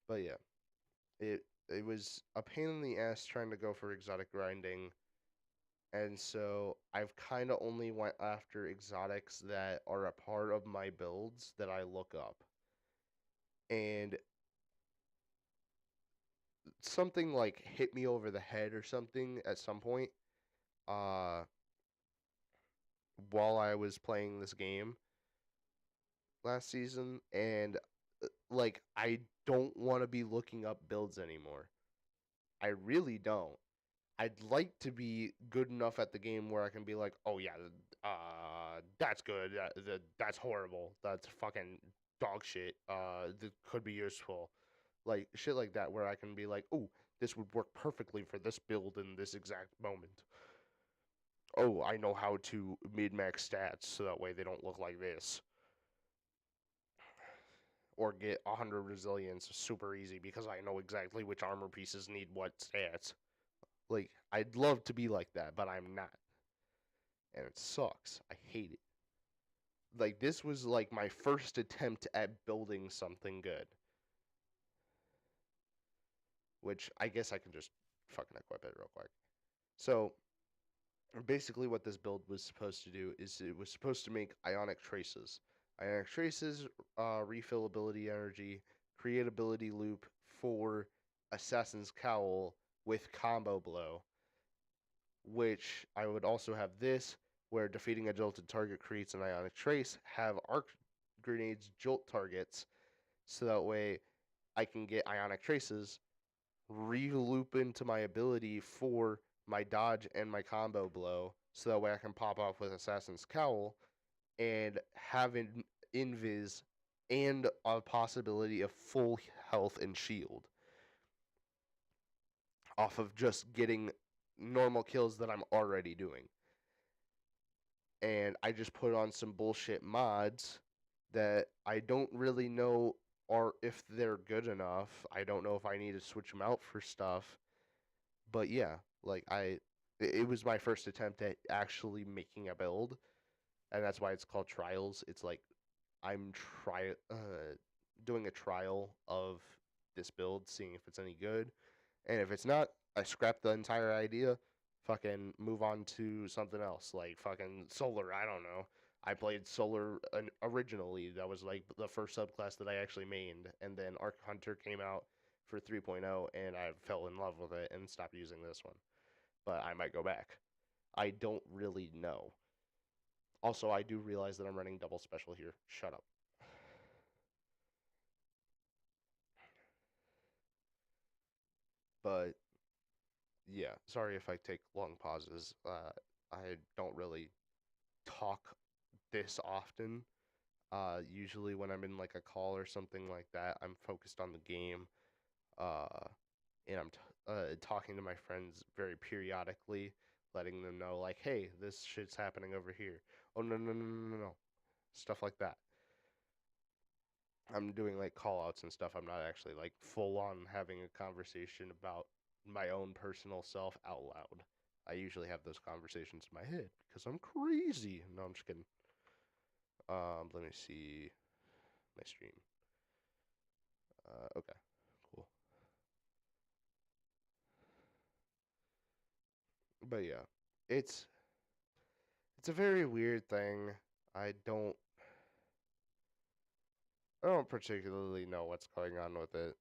But yeah, it was a pain in the ass trying to go for exotic grinding. And so I've kind of only went after exotics that are a part of my builds that I look up. And something like hit me over the head or something at some point uh while I was playing this game last season and like I don't want to be looking up builds anymore. I really don't. I'd like to be good enough at the game where I can be like, "Oh yeah, that's good. That's horrible. That's fucking dog shit. That could be useful." Like shit like that where I can be like, "Oh, this would work perfectly for this build in this exact moment." Oh, I know how to mid-max stats so that way they don't look like this. Or get 100 resilience super easy because I know exactly which armor pieces need what stats. Like, I'd love to be like that, but I'm not. And it sucks. I hate it. Like, this was like my first attempt at building something good. Which I guess I can just fucking equip it real quick. So, basically, what this build was supposed to do is it was supposed to make ionic traces. Ionic Traces, refill ability energy, create ability loop for Assassin's Cowl with combo blow, which I would also have this, where defeating a jolted target creates an Ionic Trace, have arc grenades jolt targets, so that way I can get Ionic Traces, re-loop into my ability for my dodge and my combo blow, so that way I can pop off with Assassin's Cowl and have an invis and a possibility of full health and shield off of just getting normal kills that I'm already doing. And I just put on some bullshit mods that I don't really know or if they're good enough. I don't know if I need to switch them out for stuff. But yeah, like it was my first attempt at actually making a build, and that's why it's called Trials. It's like I'm doing a trial of this build, seeing if it's any good, and if it's not, I scrap the entire idea, fucking move on to something else, like fucking Solar. I don't know. I played Solar originally. That was like the first subclass that I actually mained, and then Arc Hunter came out for 3.0, and I fell in love with it and stopped using this one. But I might go back. I don't really know. Also, I do realize that I'm running double special here. Shut up. But yeah, sorry if I take long pauses. I don't really talk this often. Usually when I'm in like a call or something like that, I'm focused on the game. Uh, and I'm talking to my friends very periodically, letting them know like, hey, this shit's happening over here. Oh no no no no no no, stuff like that. I'm doing like call outs and stuff. I'm not actually like full on having a conversation about my own personal self out loud. I usually have those conversations in my head because I'm crazy. No, I'm just kidding. Let me see my stream. Okay, cool. But yeah, it's it's a very weird thing. I don't I don't particularly know what's going on with it.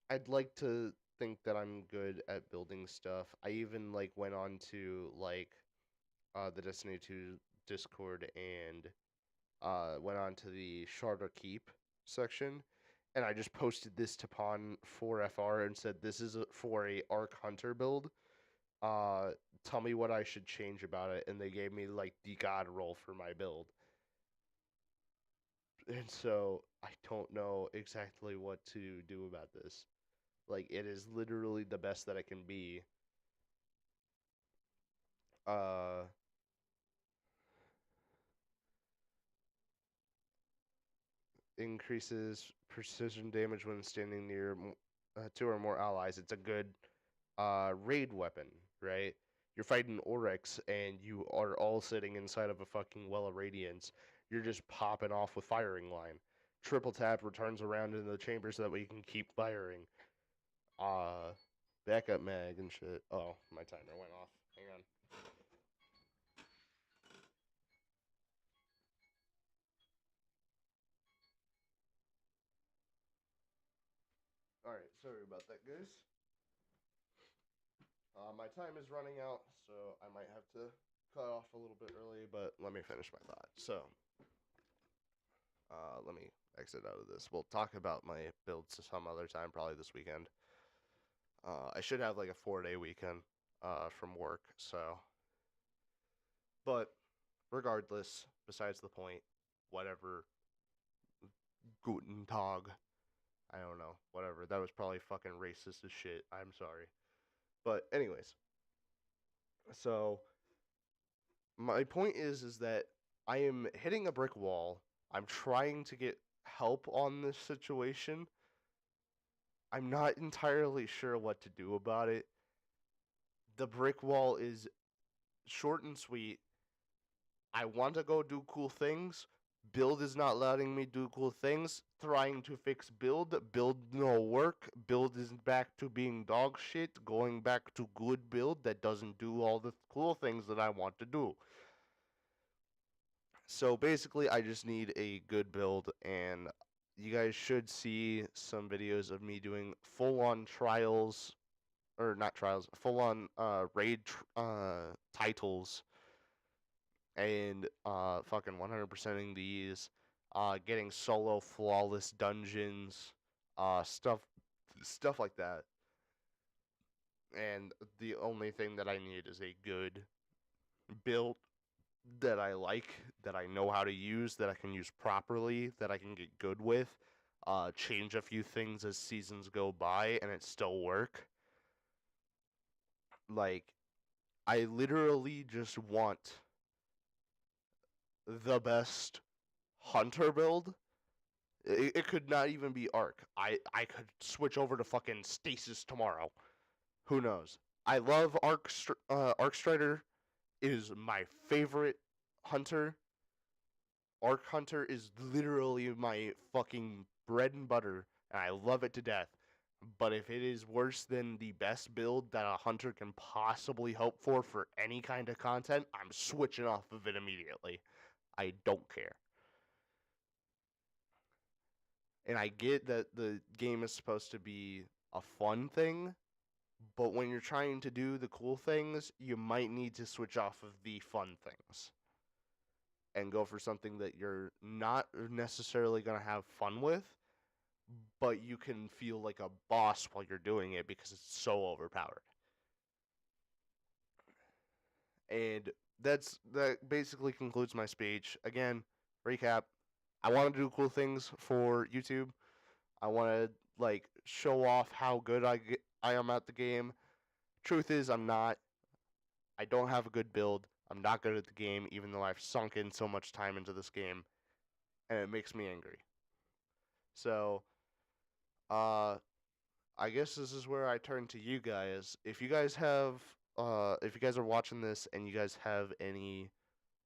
I'd like to think that I'm good at building stuff. I even like went on to like the Destiny 2 Discord and went on to the Shardar Keep section, and I just posted this to Pon 4FR and said this is for a Arc Hunter build. Uh, Tell me what I should change about it, and they gave me like the god roll for my build. And so I don't know exactly what to do about this. Like it is literally the best that it can be. Uh, Increases precision damage when standing near two or more allies. It's a good raid weapon, right? You're fighting Oryx and you are all sitting inside of a fucking well of radiance. You're just popping off with firing line. Triple tap returns around into the chamber so that way you can keep firing. Uh, Backup mag and shit. Oh, my timer went off. Hang on. All right, sorry about that, guys. My time is running out, so I might have to cut off a little bit early, but let me finish my thought. So, let me exit out of this. We'll talk about my builds some other time, probably this weekend. I should have like a 4-day weekend from work, so. But regardless, besides the point, whatever. Guten Tag. I don't know. Whatever. That was probably fucking racist as shit. I'm sorry. But, anyways. So, my point is that I am hitting a brick wall. I'm trying to get help on this situation. I'm not entirely sure what to do about it. The brick wall is short and sweet. I want to go do cool things. Build is not letting me do cool things. Trying to fix build. Build no work. Build is back to being dog shit. Going back to good build that doesn't do all the cool things that I want to do. So basically, I just need a good build, and you guys should see some videos of me doing full-on trials, or not trials, full-on titles, and fucking 100%ing these, getting solo flawless dungeons, stuff like that. And the only thing that I need is a good build that I like, that I know how to use, that I can use properly, that I can get good with, change a few things as seasons go by, and it still work. Like, I literally just want the best hunter build. It could not even be Arc. I could switch over to fucking Stasis tomorrow. Who knows? I love Arc Strider is my favorite hunter. Arc Hunter is literally my fucking bread and butter, and I love it to death. But if it is worse than the best build that a hunter can possibly hope for any kind of content, I'm switching off of it immediately. I don't care. And I get that the game is supposed to be a fun thing, but when you're trying to do the cool things, you might need to switch off of the fun things and go for something that you're not necessarily going to have fun with, but you can feel like a boss while you're doing it because it's so overpowered. And that basically concludes my speech. Again, recap. I want to do cool things for YouTube. I want to like show off how good I am at the game. Truth is, I'm not. I don't have a good build. I'm not good at the game, even though I've sunk in so much time into this game, and it makes me angry. So, uh, I guess this is where I turn to you guys. If you guys have, if you guys are watching this and you guys have any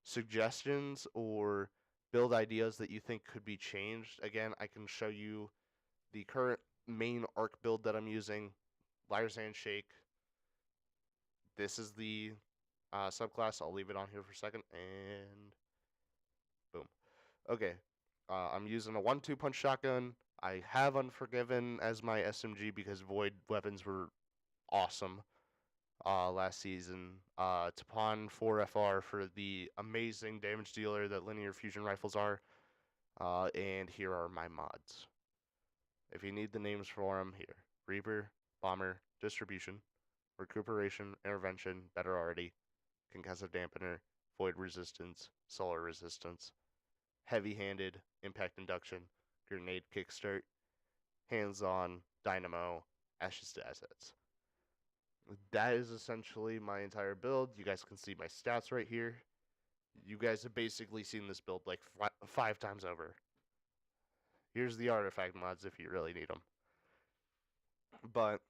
suggestions or build ideas that you think could be changed, again, I can show you the current main arc build that I'm using, Liar's Handshake. This is the subclass. I'll leave it on here for a second, and boom. Okay, I'm using a 1-2 punch shotgun. I have Unforgiven as my SMG because Void weapons were awesome last season. Tapan 4FR for the amazing damage dealer that linear fusion rifles are. And here are my mods. If you need the names for them, here. Reaper, Bomber, Distribution, Recuperation, Intervention, Better Already, Concussive Dampener, Void Resistance, Solar Resistance, Heavy-Handed, Impact Induction, Grenade Kickstart, Hands-On, Dynamo, Ashes to Assets. That is essentially my entire build. You guys can see my stats right here. You guys have basically seen this build like 5 times over. Here's the artifact mods if you really need them. But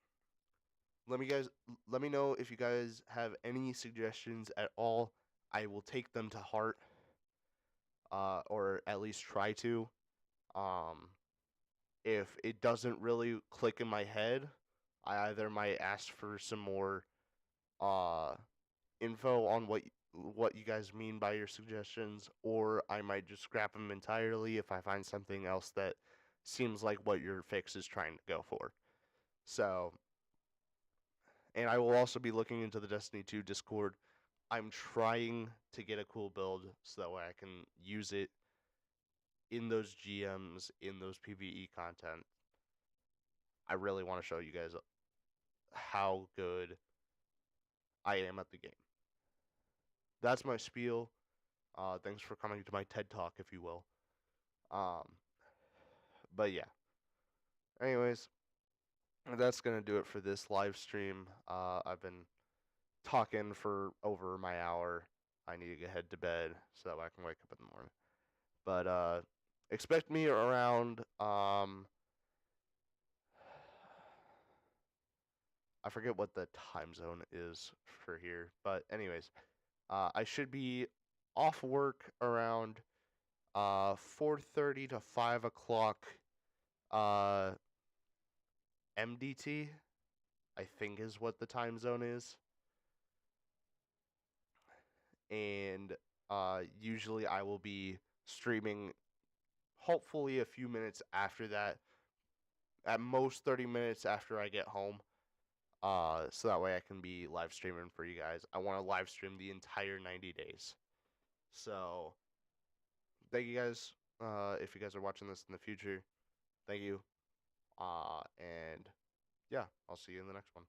let me know if you guys have any suggestions at all. I will take them to heart, or at least try to. If it doesn't really click in my head, I either might ask for some more info on what you guys mean by your suggestions, or I might just scrap them entirely if I find something else that seems like what your fix is trying to go for. So, and I will also be looking into the Destiny 2 Discord. I'm trying to get a cool build so that way I can use it in those GMs, in those PvE content. I really want to show you guys how good I am at the game. That's my spiel. Thanks for coming to my TED Talk, if you will. But yeah. Anyways, that's going to do it for this live stream. I've been talking for over my hour. I need to get head to bed so that I can wake up in the morning. But expect me around I forget what the time zone is for here, but anyways, I should be off work around 4:30 to 5 o'clock MDT, I think is what the time zone is. And Usually I will be streaming hopefully a few minutes after that, at most 30 minutes after I get home. So that way I can be live streaming for you guys. I want to live stream the entire 90 days. So thank you guys. If you guys are watching this in the future, thank you. And yeah, I'll see you in the next one.